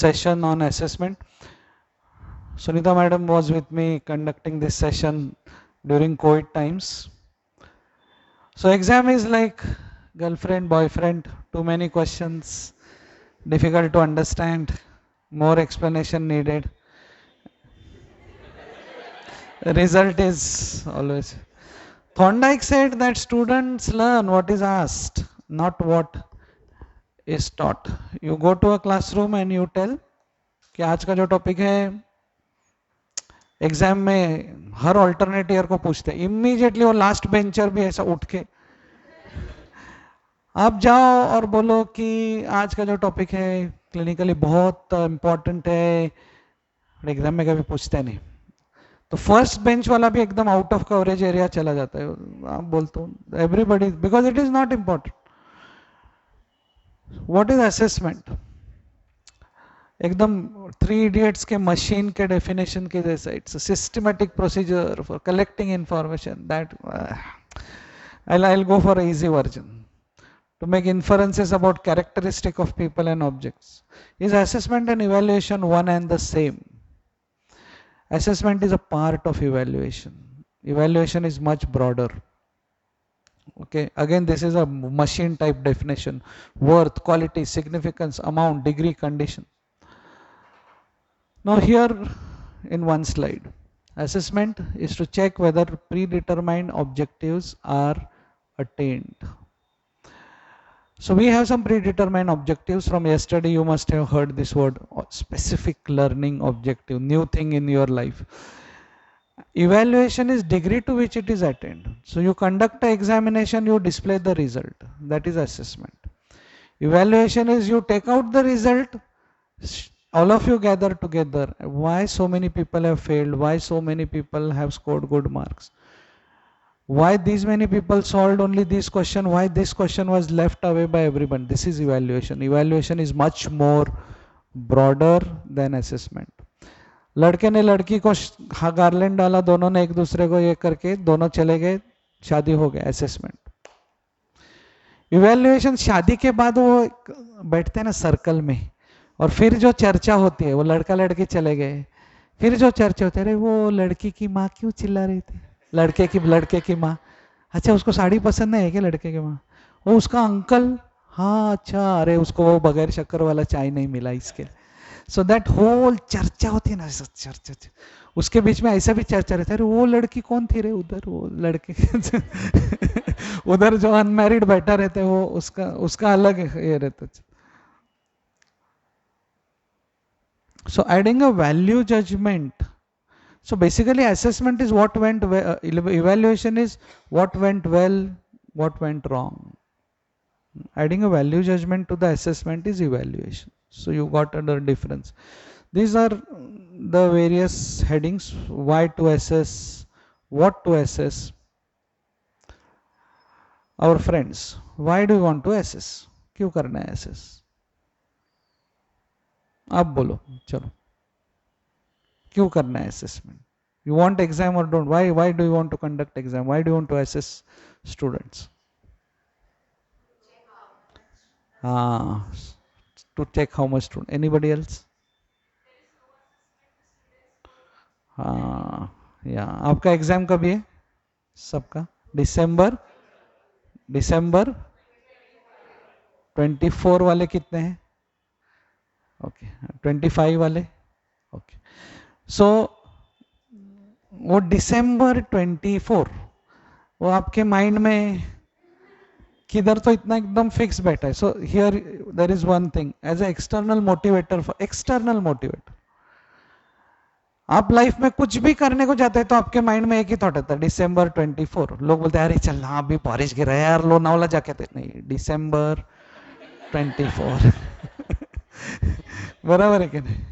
session on assessment. Sunita madam was with me conducting this session during COVID times. So exam is like girlfriend, boyfriend, too many questions, difficult to understand, more explanation needed. Result is always. Thorndike said that students learn what is asked, not what is taught. You go to a classroom and you tell कि आज का जो topic है exam में हर alternate year को पूछते हैं, immediately वो लास्ट बेंचर भी ऐसा उठ के आप जाओ और बोलो कि आज का जो टॉपिक है क्लिनिकली बहुत इंपॉर्टेंट है, एग्जाम में कभी पूछते नहीं। तो फर्स्ट बेंच वाला भी एकदम आउट ऑफ कवरेज एरिया चला जाता है। आप बोलते हो everybody, because it is not important. What is assessment? एकदम थ्री इडियट्स के मशीन के डेफिनेशन के जैसा, it's systematic procedure for collecting information that I'll go for an easy version. To make inferences about characteristic of people and objects. Is assessment and evaluation one and the same? Assessment is a part of evaluation. Evaluation is much broader. Okay, again this is a machine type definition. Worth, quality, significance, amount, degree, condition. Now here in one slide, assessment is to check whether predetermined objectives are attained. So we have some predetermined objectives from yesterday. You must have heard this word, specific learning objective, new thing in your life. Evaluation is degree to which it is attained. So you conduct an examination, you display the result. That is assessment. Evaluation is you take out the result, all of you gather together. Why so many people have failed? Why so many people have scored good marks? Why these many people solved only this question? Why this question was left away by everyone? This is evaluation. Evaluation is much more broader than assessment. लड़के ने लड़की को garland डाला, दोनों ने एक दूसरे को ये करके दोनों चले गए, शादी हो गया, असेसमेंट। इवैल्यूएशन शादी के बाद वो बैठते हैं ना सर्कल में, और फिर जो चर्चा होती है, वो लड़का लड़की चले गए, फिर जो चर्चा होती है, अरे वो लड़की की माँ क्यों चिल्ला रही थी, लड़के की माँ, अच्छा उसको साड़ी पसंद नहीं है क्या लड़के की माँ, वो उसका अंकल, हाँ अच्छा, अरे उसको वो बगैर शक्कर वाला चाय नहीं मिला इसके। सो दैट होल चर्चा होती है ना, चर्चा, उसके बीच में ऐसा भी चर्चा रहता है, अरे वो लड़की कौन थी रे उधर, वो लड़के उधर जो अनमैरिड बैठा रहता है वो उसका अलग ये रहता है। So adding a value judgment. So basically assessment is what went well, evaluation is what went well, what went wrong. Adding a value judgment to the assessment is evaluation. So you got another difference. These are the various headings: why to assess, what to assess. Our friends, why do you want to assess? क्यों करना है assess? आप बोलो, चलो, क्यों करना है assessment? You want exam or don't? Why do you want to conduct exam? Why do you want to assess students? To check how much student. Anybody else? या आपका एग्जाम कब है सबका? दिसंबर 24 वाले कितने हैं? ओके 25 वाले, ओके। सो वो दिसंबर 24 वो आपके माइंड में किधर तो इतना एकदम फिक्स बैठा है। So here there is one thing as a external motivator, for external motivator, आप लाइफ में कुछ भी करने को जाते हैं तो आपके माइंड में एक ही थॉट आता है, दिसंबर 24। लोग बोलते हैं अरे चल हाँ अभी बारिश गिर रहा है यार, लोनावला जाके, नहीं, दिसंबर 24 बराबर है कि नहीं?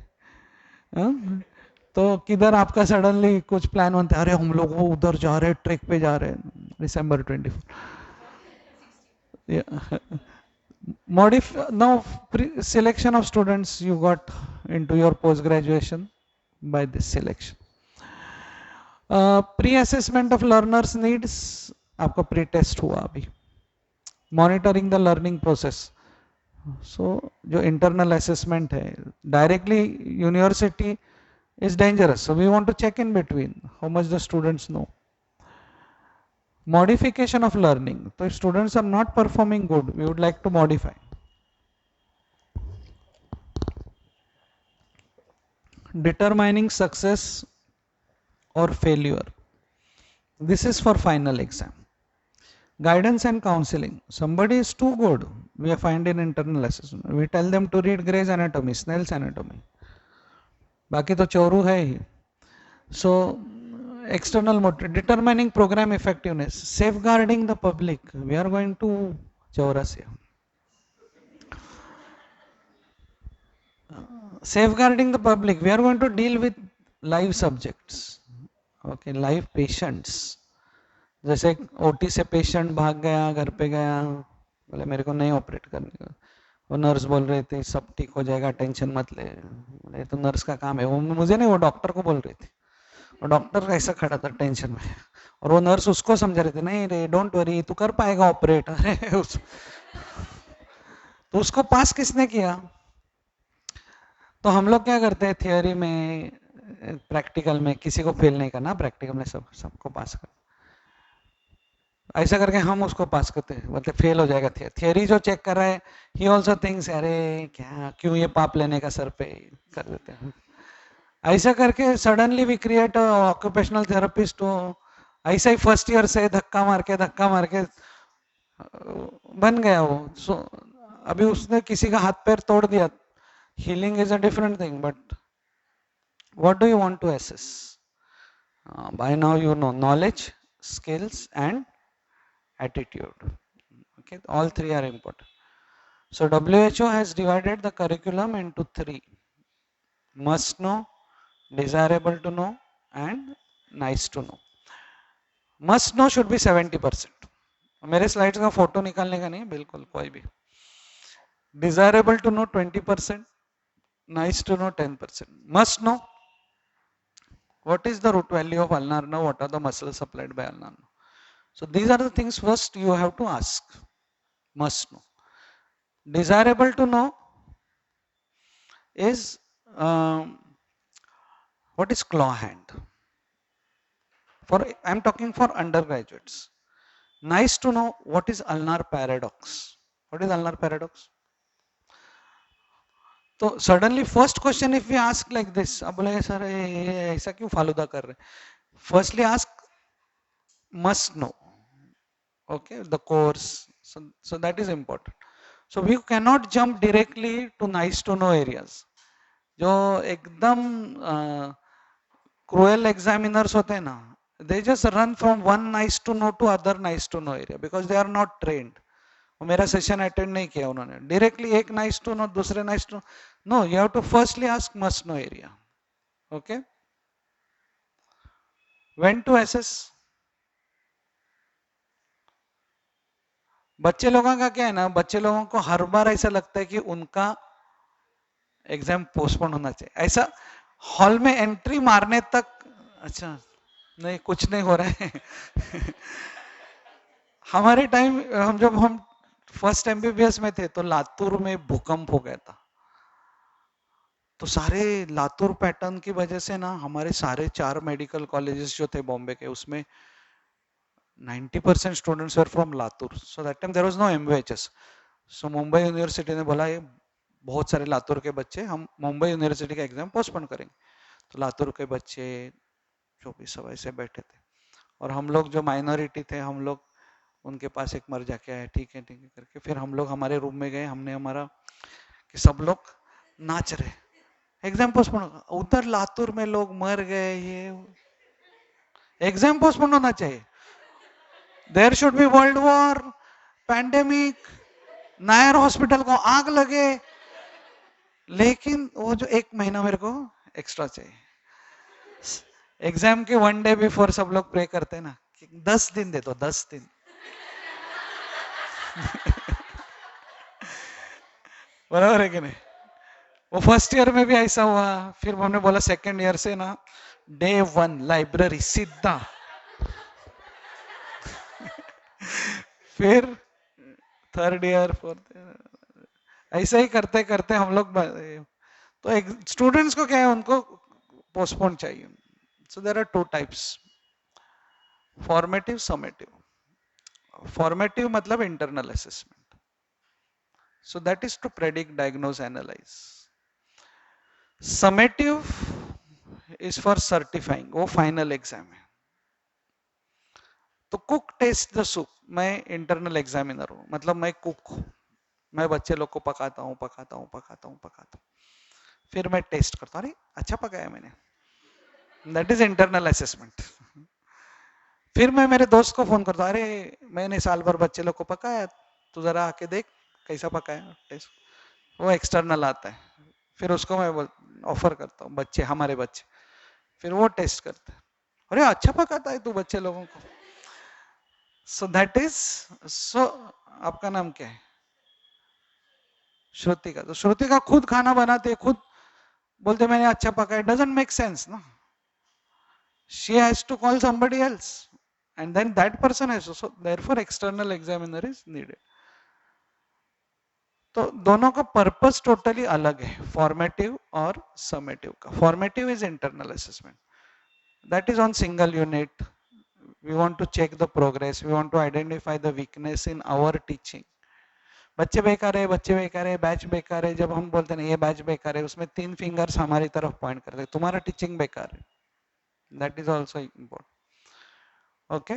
तो किधर आपका सडनली कुछ प्लान बनता है, अरे हम लोग वो उधर जा रहे हैं, ट्रिप पे जा रहे हैं, दिसंबर 24। Now selection of students you got into your post graduation by this selection. Pre-assessment of learners needs, आपका pre-test हुआ अभी. Monitoring the learning process. सो जो इंटरनल असेसमेंट है, directly university is dangerous. So we want to check in between how much the students know. Modification of learning. So if students are not performing good, we would like to modify. Determining success or failure. This is for final exam. Guidance and counseling. Somebody is too good. We find in internal assessment. We tell them to read Gray's Anatomy, Snell's Anatomy. बाकी तो चोरू है ही. So external motive, determining program effectiveness, safeguarding the public. We are going to Chaurasia. Safeguarding the public, we are going to deal with live subjects, okay, live patients. जैसे OT से patient भाग गया, घर पे गया, बोले मेरे को नहीं ऑपरेट करने का, वो नर्स बोल रही थी सब ठीक हो जाएगा टेंशन मत ले, बोले तो नर्स का काम है, वो मुझे नहीं, वो डॉक्टर को बोल रही थी, और डॉक्टर ऐसा खड़ा था टेंशन में, और वो नर्स उसको समझा रही थी, नहीं रे डोंट वरी तू कर पाएगा ऑपरेट. अरे तो उसको पास किसने किया? तो हम लोग क्या करते हैं थियोरी में, प्रैक्टिकल में किसी को फेल नहीं करना, प्रैक्टिकल में सबको पास कर, ऐसा करके हम उसको पास करते हैं, मतलब फेल हो जाएगा. थियोरी जो चेक कर रहा है ही ऑल्सो थिंक्स अरे क्या क्यों ये पाप लेने का सर पे कर देते हैं. ऐसा करके suddenly we create occupational therapist हो, ऐसा ही फर्स्ट ईयर से धक्का मार के बन गया वो. सो अभी उसने किसी का हाथ पैर तोड़ दिया. Healing is a different thing, but what do you want to assess? By now you know knowledge, skills and attitude. Okay, all three are important. So WHO has divided the curriculum into three: must know, desirable to know and nice to know. Must know should be 70%. मेरे slides का photo निकालने का नहीं, बिल्कुल कोई भी. Desirable to know 20%. Nice to know 10%. Must know what is the root value of ulnar nerve, what are the muscles supplied by ulnar nerve. So these are the things first you have to ask. Must know. Desirable to know is what is claw hand. I am talking for undergraduates. Nice to know what is ulnar paradox. What is ulnar paradox? तो suddenly first question if we ask like this, अब बोलेंगे sir ऐसा क्यों फालूदा कर रहे. Firstly ask must know, okay, the course. So that is important. So we cannot jump directly to nice to know areas. जो एकदम cruel examiners होते हैं ना, they just run from one nice to know to other nice to know area because they are not trained. मेरा session attend नहीं किया उन्होंने, directly एक नाइस टू नो दूसरे nice to know. You have to firstly ask must know area. Okay, when to assess. बच्चे लोगों का क्या है ना, बच्चे लोगों को हर बार ऐसा लगता है कि उनका एग्जाम पोस्टपोन होना चाहिए. ऐसा हॉल में एंट्री मारने तक, अच्छा नहीं कुछ नहीं हो रहा है. हमारे टाइम जब हम फर्स्ट एमबीबीएस में थे तो लातूर में भूकंप हो गया था. तो सारे लातूर पैटर्न की वजह से ना हमारे सारे 4 मेडिकल कॉलेजेस जो थे बॉम्बे के, उसमें 90% students were from Latur. So that time there was no MVHS. सो मुंबई यूनिवर्सिटी ने बोला ये बहुत सारे लातूर के बच्चे, हम मुंबई यूनिवर्सिटी का एग्जाम पोस्टपोन करेंगे. तो लातूर के बच्चे 24 ऐसे बैठे थे, और हम लोग जो माइनॉरिटी थे हम लोग उनके पास एक मर जाके आए, ठीक है करके. फिर हम लोग हमारे रूम में गए, हमने हमारा कि सब लोग नाच रहे, एग्जाम पोस्टपोन. उधर लातूर में लोग मर गए, ये एग्जाम पोस्टपोन होना चाहिए. There should be world war, pandemic, Nair hospital को आग लगे, लेकिन वो जो 1 महीना मेरे को एक्स्ट्रा चाहिए. एग्जाम के 1 डे बिफोर सब लोग प्रे करते हैं ना, 10 दिन दे दो, 10 दिन. बराबर है कि नहीं? वो फर्स्ट ईयर में भी ऐसा हुआ. फिर हमने बोला सेकंड ईयर से ना डे 1 लाइब्रेरी सीधा. फिर थर्ड ईयर फोर्थ, ऐसे ही करते करते हम लोग तो एक स्टूडेंट्स को क्या है, उनको पोस्टपोन चाहिए. So there are two types, formative, summative. Formative मतलब internal assessment. So that is to predict, diagnose, analyse. Summative is for certifying, वो फाइनल एग्जाम है. तो कुक टेस्ट द सूप, मैं इंटरनल एग्जामिनर हूं, मतलब मैं कुक हूं, मैं बच्चे लोग को पकाता हूं पकाता हूं पकाता हूं पकाता हूं, फिर मैं टेस्ट करता हूं, अरे अच्छा पकाया मैंने. That is internal assessment. फिर मैं मेरे दोस्त को फोन करता हूं, अरे मैंने साल भर बच्चे लोग को पकाया, तू जरा आके देख कैसा पकाया, टेस्ट. वो एक्सटर्नल आता है. फिर उसको मैं ऑफर करता हूँ, बच्चे, हमारे बच्चे, फिर वो टेस्ट करते हैं, अरे अच्छा पकाता है तू बच्चे लोगों को. सो दैट इज, सो आपका नाम क्या है? श्रुतिका. तो श्रुतिका खुद खाना बनाते, खुद बोलते मैंने अच्छा पकाया, डजंट मेक सेंस ना. She has to call somebody else and then that person has to, so therefore external examiner is needed. तो दोनों का पर्पस टोटली अलग है, फॉर्मेटिव और समेटिव का. Formative is internal assessment, that is on single unit. We want to check the progress, we want to identify the weakness in our teaching. बच्चे बेकार है, बच्चे बेकार है, बैच बेकार है, जब हम बोलते हैं ये बैच बेकार है, उसमें 3 फिंगर्स हमारी तरफ पॉइंट करते हैं, तुम्हारा टीचिंग बेकार है. That is also important. Okay.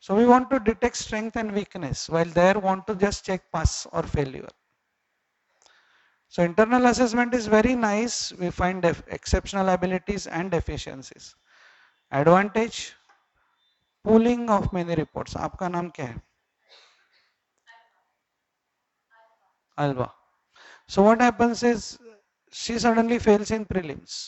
So we want to detect strength and weakness, while there want to just check pass or failure. So internal assessment is very nice. We find exceptional abilities and efficiencies. Advantage, pooling of many reports. आपका नाम क्या है? Alva. So what happens is she suddenly fails in prelims.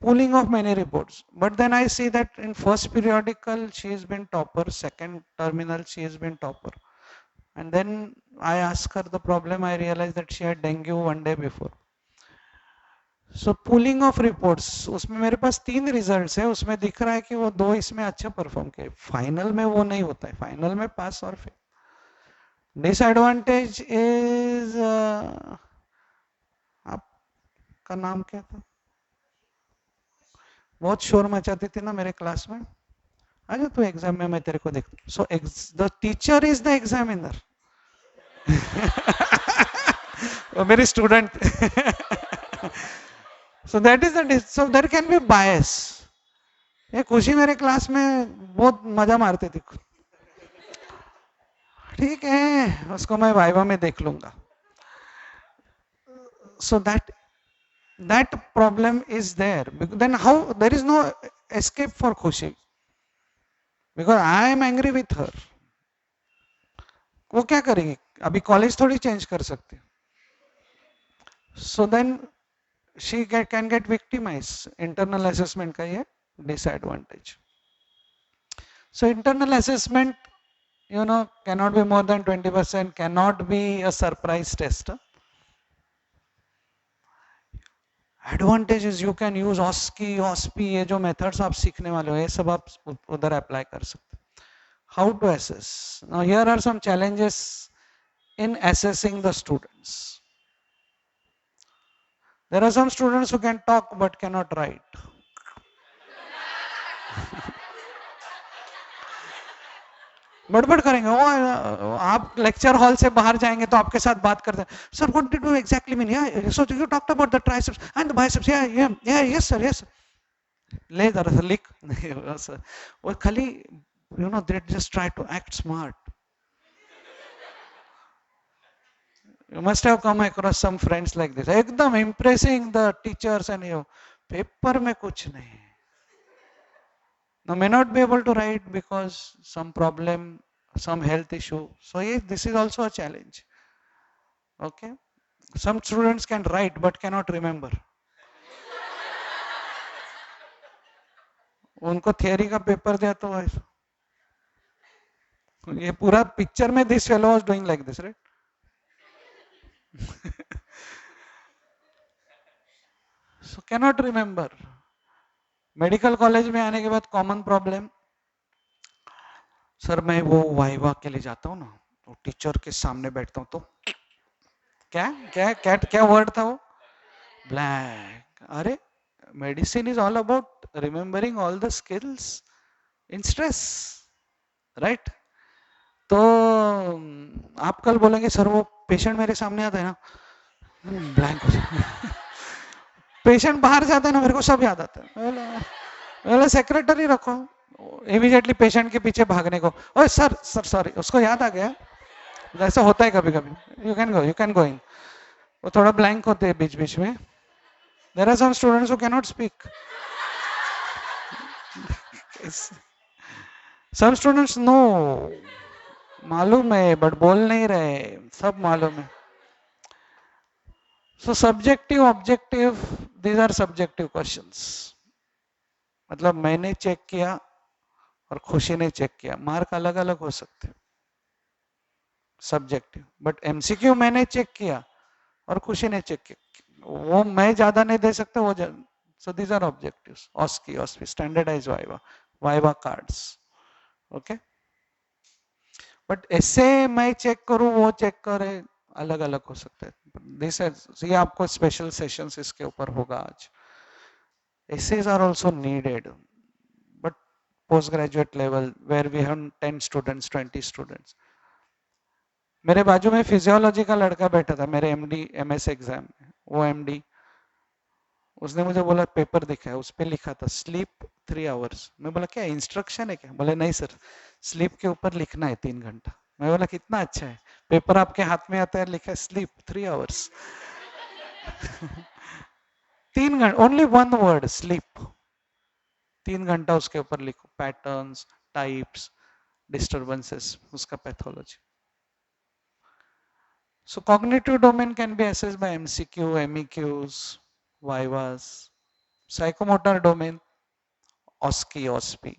Pooling of many reports. But then I see that in first periodical she has been topper, second terminal she has been topper. And then I asked her the problem, I realized that she had dengue one day before. So pulling of reports, उसमें मेरे पास 3 results है, उसमें दिख रहा है कि वो 2 इसमें अच्छा परफॉर्म किए, फाइनल में वो नहीं होता है, फाइनल में पास और फेल. डिसएडवांटेज इज, आपका नाम क्या था? बहुत शोर मचाती थी ना मेरे क्लास में. आजा तू एग्जाम में, मैं तेरे को देख. So the teacher is the examiner. वो मेरी student. So that is the, so there can be bias. ये खुशी मेरे क्लास में बहुत मजा मारती थी. ठीक है, उसको मैं वाइवा में देख लूंगा. So that problem is there. Then how there is no escape for Khushi, because I am angry with her. वो क्या करेंगे, अभी कॉलेज थोड़ी चेंज कर सकते. So then she can get victimise. Internal assessment का ये disadvantage. So internal assessment, you know, cannot be more than 20%, cannot be a surprise test. Advantage is you can use OSCE, OSPE, ये जो methods आप सीखने वाले हो ये सब आप उधर अप्लाई कर सकते. How to assess. Now here are some challenges in assessing the students. There are some students who can talk but can not write. बड़बड़ करेंगे वो. आप लेक्चर हॉल से बाहर जाएंगे तो आपके साथ बात करते हैं, sir what did you exactly mean, yeah so you talked about the triceps and the biceps, yeah yes sir, yes. ले जरा सा लिख. वो खाली, you know, they just try to act smart. You must have come across some friends like this, एकदम impressing the teachers and you, paper में कुछ नहीं. Now may not be able to write because some problem, some health issue. So yes, this is also a challenge. Okay. Some students can write but cannot remember. उनको theory का paper दिया तो ये पूरा picture में this fellow was doing like this, right. So cannot remember. Medical college में आने के बाद कॉमन प्रॉब्लम, सर मैं वो वाइवा के लिए जाता हूँ ना, तो टीचर के सामने बैठता हूँ तो क्या क्या क्या क्या वर्ड था वो? ब्लैंक. अरे medicine is all about remembering all the skills in stress, right? तो आप कल बोलेंगे सर वो पेशेंट मेरे सामने आता है ना, ब्लैंक हो जाए. पेशेंट बाहर जाता है ना, मेरे को सब याद आता है. बोले सेक्रेटरी रखो, इमीडिएटली पेशेंट के पीछे भागने को. ओए सर सर सॉरी, उसको याद आ गया. ऐसा होता है कभी कभी. You can go in. वो थोड़ा ब्लैंक होते हैं बीच बीच में. There are some students who can not speak. Some students know, मालूम है बट बोल नहीं रहे, सब मालूम है. So subjective objective, these are subjective questions. मतलब मैंने चेक किया और खुशी ने चेक किया, मार्क अलग अलग हो सकते हैं, सब्जेक्टिव. बट एमसीक्यू मैंने चेक किया और खुशी ने चेक किया, वो मैं ज्यादा नहीं दे सकता, वो. So these are objectives. OSCE OSPE standardize viva, viva cards. Okay. But ऐसे मैं चेक करूं वो चेक करे, अलग अलग हो सकते हैं. दिस ये आपको स्पेशल सेशंस इसके ऊपर होगा आज. essays are also needed, but postgraduate level where we have 10 students, 20 students. मेरे बाजू में फिजियोलॉजी का लड़का बैठा था मेरे एमडी एमएस एग्जाम में. वो एमडी, उसने मुझे बोला पेपर दिखा है, उस पर लिखा था स्लीप 3 आवर्स. मैं बोला क्या इंस्ट्रक्शन है क्या? बोले नहीं सर, स्लीप के ऊपर लिखना है 3 घंटा. मैं बोला कितना अच्छा है, पेपर आपके हाथ में आता है, लिखा है स्लीप 3 आवर्स. 3 घंटा, ओनली वन वर्ड स्लीप. 3 घंटा उसके ऊपर लिखो, पैटर्न्स, टाइप्स, डिस्टर्बेंसेस, उसका pathology. So cognitive domain can be assessed by MCQ, MEQs, Vivas. Psychomotor domain, OSCE, OSPI.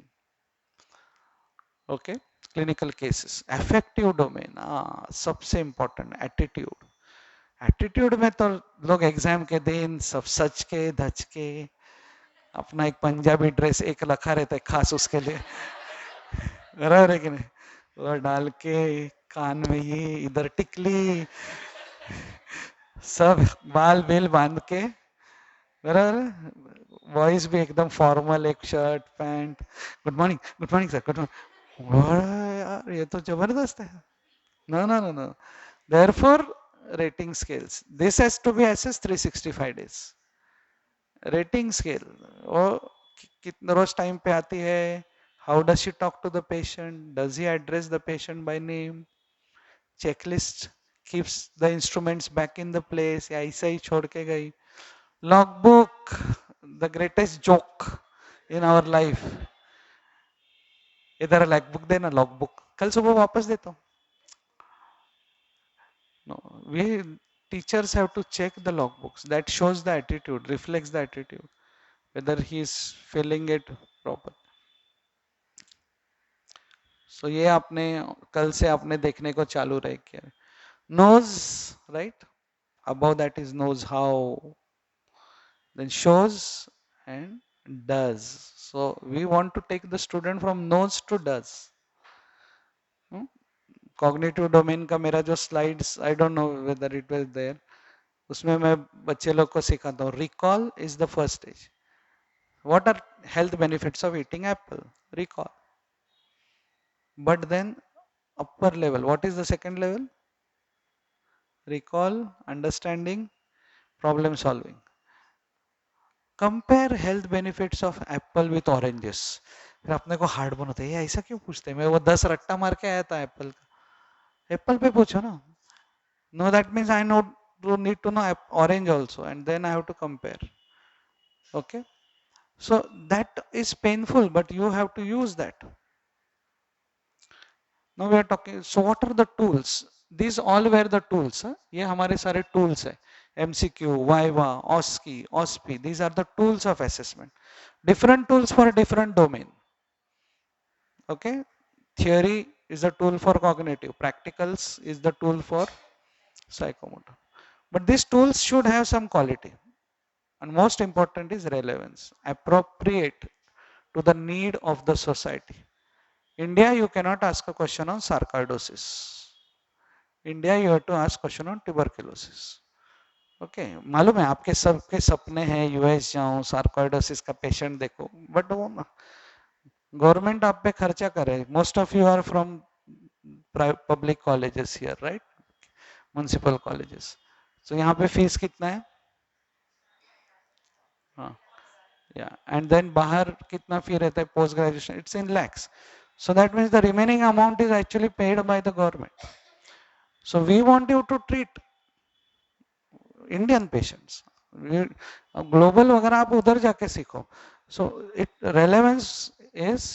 Okay, clinical cases. Affective domain, सबसे important, attitude. एटीट्यूड में तो लोग एग्जाम के दिन सब सच के धच के अपना एक पंजाबी ड्रेस एक रखा रहता है खास उसके लिए, बराबर है कि नहीं? वो डाल के कान में ये, इधर टिकली, सब बाल बेल बांध के, बराबर. वॉइस भी एकदम फॉर्मल, एक shirt pant, good morning sir, good morning. यार ये तो जबरदस्त है. No no no no. Therefore rating scales, this has to be assessed 365 days. Rating scale, वो कितना रोज टाइम पे आती है, how does she talk to the patient, does he address the patient by name, checklist, keeps the instruments back in the place या ऐसा ही छोड़ के गई. Logbook, the greatest joke in our life. इधर लॉगबुक देना, लॉगबुक कल सुबह वापस देता हूँ. No, we teachers have to check the logbooks. That shows the attitude, reflects the attitude, whether he is feeling it proper. So ये आपने कल से आपने देखने को चालू रहे किया. Knows, right? Above that is knows how, then shows and does. So we want to take the student from knows to does. Cognitive domain का मेरा जो slides, I don't know whether it was there, उसमें मैं बच्चे लोग को सिखाता हूँ. Recall is the first stage. What are health benefits of eating apple? Recall. But then upper level, what is the second level? Recall, understanding, problem solving. Compare health benefits of apple with oranges. फिर अपने को hard बनाते हैं, ऐसा क्यों पूछते हैं? मैं वो 10 रट्टा मार के आया था एप्पल का. एप्पल पे पूछो ना. No, that means I know to need to know orange also, and then I have to compare. Okay, so that is painful, but you have to use that. Now we are talking. So what are the tools? These all were the tools. ये हमारे सारे tools है. MCQ, Viva, OSCE, OSPI. These are the tools of assessment. Different tools for a different domain. Okay, theory is a tool for cognitive. Practicals is the tool for psychomotor. But these tools should have some quality. And most important is relevance, appropriate to the need of the society. India, you cannot ask a question on sarcoidosis. India you have to ask question on tuberculosis. Okay, मालूम है आपके सबके सपने हैं US जाऊं, sarcoidosis का patient देखो, but वो गवर्नमेंट आप पे खर्चा करे। Most of you are from public colleges here, right, municipal colleges. तो यहाँ पे फीस कितना है? हाँ, या एंड देन बाहर कितना फी रहता है post graduation? It's in lakhs. So that means the remaining amount is actually paid by the government. So we want you to treat Indian patients. Global अगर आप उधर जाके सीखो, so it relevance is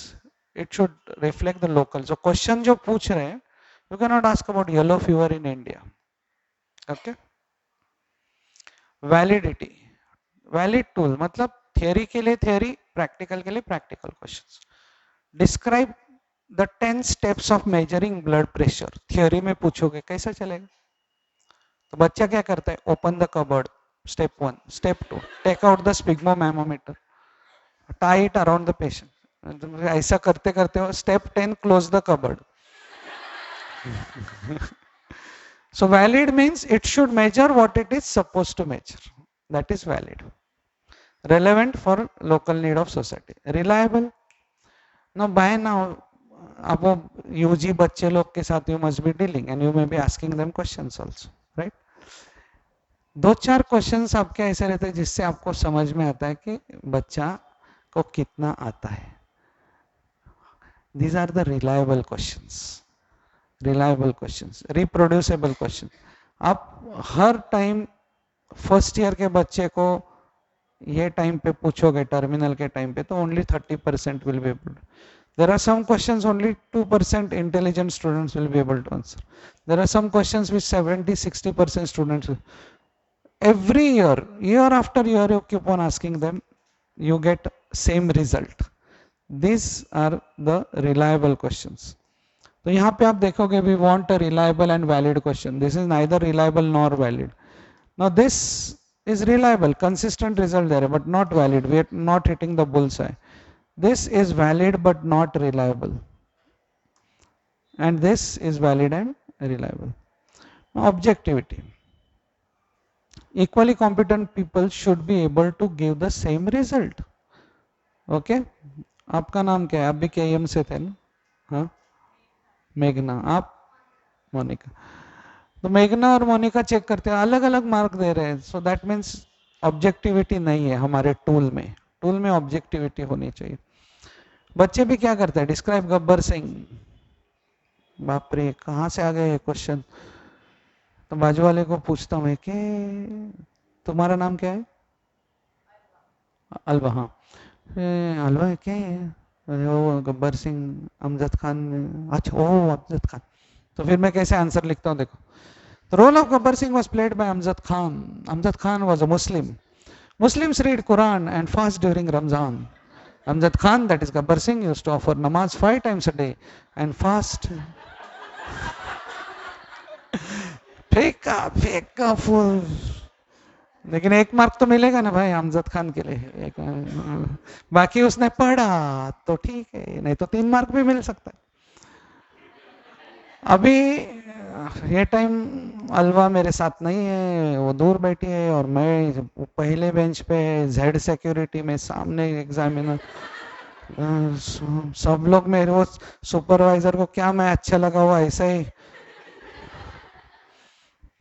it should reflect the local. So question जो पूछ रहे हैं, you cannot ask about yellow fever in India. Okay? Validity, valid tool मतलब theory के लिए theory, practical के लिए practical questions. Describe the 10 steps of measuring blood pressure. Theory में पूछोगे कैसा चलेगा? तो बच्चा क्या करता है? Open the cupboard, step 1, step 2, take out the sphygmomanometer, tie it around the patient. ऐसा करते करते हो step 10, close the cupboard. So valid means it should measure what it is supposed to measure. That is valid. Relevant for local need of society. Reliable. Now by now अब वो UG बच्चे लोग के साथ you must be dealing and you may be asking them questions also, right? दो चार questions आपके ऐसे रहते हैं जिससे आपको समझ में आता है कि बच्चा को कितना आता है। These are the reliable questions. Reliable questions, reproducible question. आप हर टाइम फर्स्ट ईयर के बच्चे को ये टाइम पे पूछोगे टर्मिनल के टाइम पे तो only 30% will be able. There are some questions only 2% intelligent students will be able to answer. There are some questions which 70-60% students will. Every year, year after year, you keep on asking them, you get same result. These are the reliable questions. तो यहाँ पे आप देखोगे we want a reliable and valid question. This is neither reliable nor valid. Now this is reliable, consistent result there, but not valid. We are not hitting the bullseye. This is valid but not reliable. And this is valid and reliable. Now, objectivity. Equally competent people should be able to give the same result. Okay? आपका नाम क्या है? आप भी KM से थे ना? हाँ, मेघना। आप? मोनिका। तो मेघना और मोनिका चेक करते हैं, अलग अलग मार्क दे रहे हैं। सो दैट मीन्स ऑब्जेक्टिविटी नहीं है हमारे टूल में। टूल में ऑब्जेक्टिविटी होनी चाहिए। बच्चे भी क्या करते हैं? डिस्क्राइब गब्बर सिंह। बाप रे, कहाँ से आ गए ये क्वेश्चन? तो बाजू वाले को पूछता हूँ कि तुम्हारा नाम क्या है? अलवा। हाँ, अलवा है क्या है? वो गब्बर सिंह, अमजद खान। अच्छा, ओ अमजद खान। तो फिर मैं कैसे आंसर लिखता हूँ? देखो, the role of Gabbar Singh was played by Amjad Khan. Amjad Khan was a Muslim. Muslims read Quran and fast during Ramzan. Amjad Khan, that is Gabbar Singh, used to offer namaz 5 times a day and fast. फेंका full. लेकिन एक mark तो मिलेगा ना भाई अमजद खान के लिए। बाकी उसने पढ़ा तो ठीक है, नहीं तो 3 मार्क भी मिल सकता है। अभी ये टाइम अलवा मेरे साथ नहीं है, वो दूर बैठी है और मैं पहले बेंच पे जेड सिक्योरिटी में सामने एग्जामिनर। सब लोग मेरे वो सुपरवाइजर को क्या मैं अच्छा लगा हुआ ऐसा ही।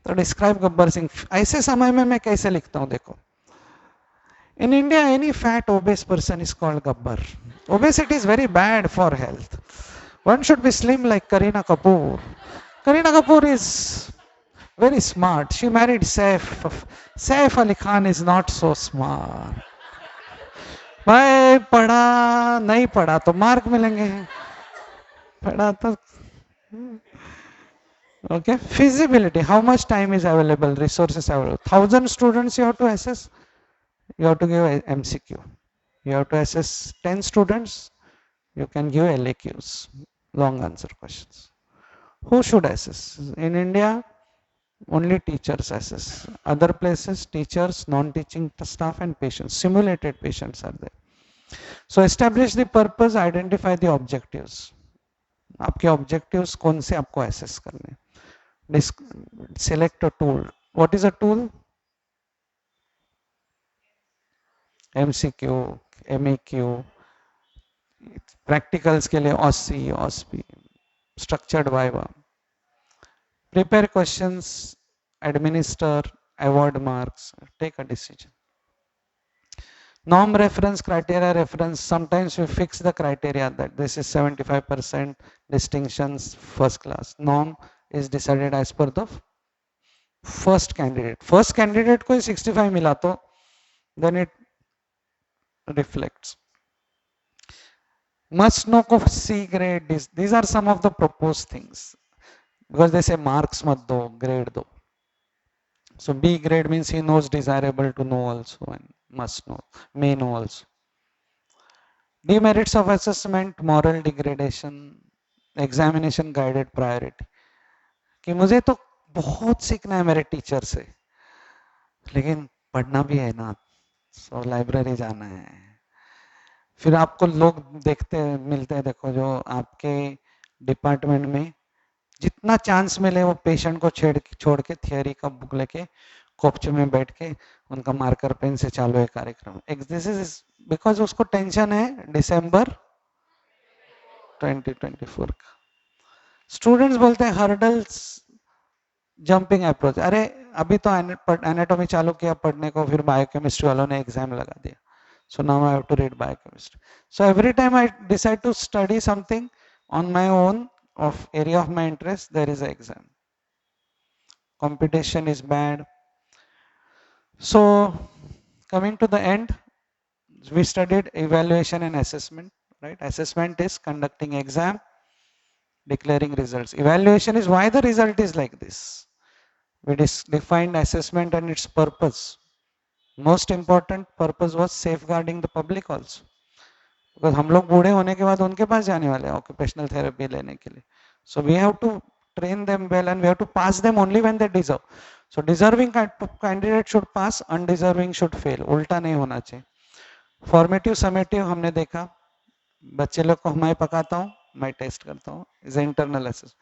तो डिस्क्राइब गब्बर सिंह। ऐसे समय में मैं कैसे लिखता हूँ? देखो, in India any fat obese person is called Gabbar. Obesity is very bad for health. One should be slim like Kareena Kapoor. Kareena Kapoor is very smart. She married Saif. Saif Ali Khan is not so smart. भाई पढ़ा नहीं पढ़ा तो mark मिलेंगे, पढ़ा तो। Okay, feasibility. How much time is available? Resources available. 1,000 students you have to assess. You have to give MCQ. You have to assess 10 students. You can give LAQs, long answer questions. Who should assess? In India, only teachers assess. Other places, teachers, non-teaching staff and patients. Simulated patients are there. So establish the purpose, identify the objectives. आपके objectives कौन से आपको assess करने? Select a tool. What is a tool? MCQ, MEQ, practicals के लिए OSCE, OSPI, structured viva. Prepare questions, administer, award marks, take a decision. Norm reference, criteria reference, sometimes we fix the criteria that this is 75% distinctions first class. Norm is decided as per the first candidate. First candidate को 65 मिला तो then it reflects. Must know को C grade, these are some of the proposed things because they say marks मत दो, grade दो. So B grade means he knows desirable to know also and must know, may know also. Demerits of assessment, moral degradation, examination guided priority कि मुझे तो बहुत सीखना है मेरे टीचर से लेकिन पढ़ना भी है ना सो लाइब्रेरी जाना है फिर आपको लोग देखते मिलते हैं देखो जो आपके डिपार्टमेंट में जितना चांस मिले वो पेशेंट को छोड़ के थियरी का बुक लेके कोपचे में बैठ के उनका मार्कर पेन से चालू है कार्यक्रम दिस इज बिकॉज उसको टेंशन है दिसंबर 2024 का स्टूडेंट्स बोलते हैं हर्डल्स जंपिंग अप्रोच अरे अभी तो एनाटॉमी चालू किया पढ़ने को फिर बायोकेमिस्ट्री वालों ने एग्जाम लगा दिया so now I have to read biochemistry so every time I decide to study something on my own of area of my interest there is an exam competition is bad so coming to the end we studied evaluation and assessment right assessment is conducting exam declaring results evaluation is why the result is like this we defined assessment and its purpose most important purpose was safeguarding the public also because हम लोग बूढ़े होने के बाद उनके पास जाने वाले हैं occupational therapy लेने के लिए so we have to train them well and we have to pass them only when they deserve so deserving candidate should pass undeserving should fail उल्टा नहीं होना चाहिए formative summative हमने देखा बच्चे लोग को मैं पकाता हूँ मैं टेस्ट करता हूँ is internal assess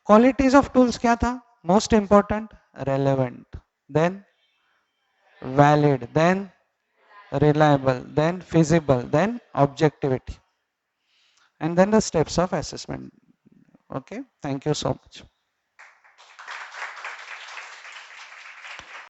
qualities of tools क्या था most important relevant then valid then reliable then feasible then objectivity and then the steps of assessment okay thank you so much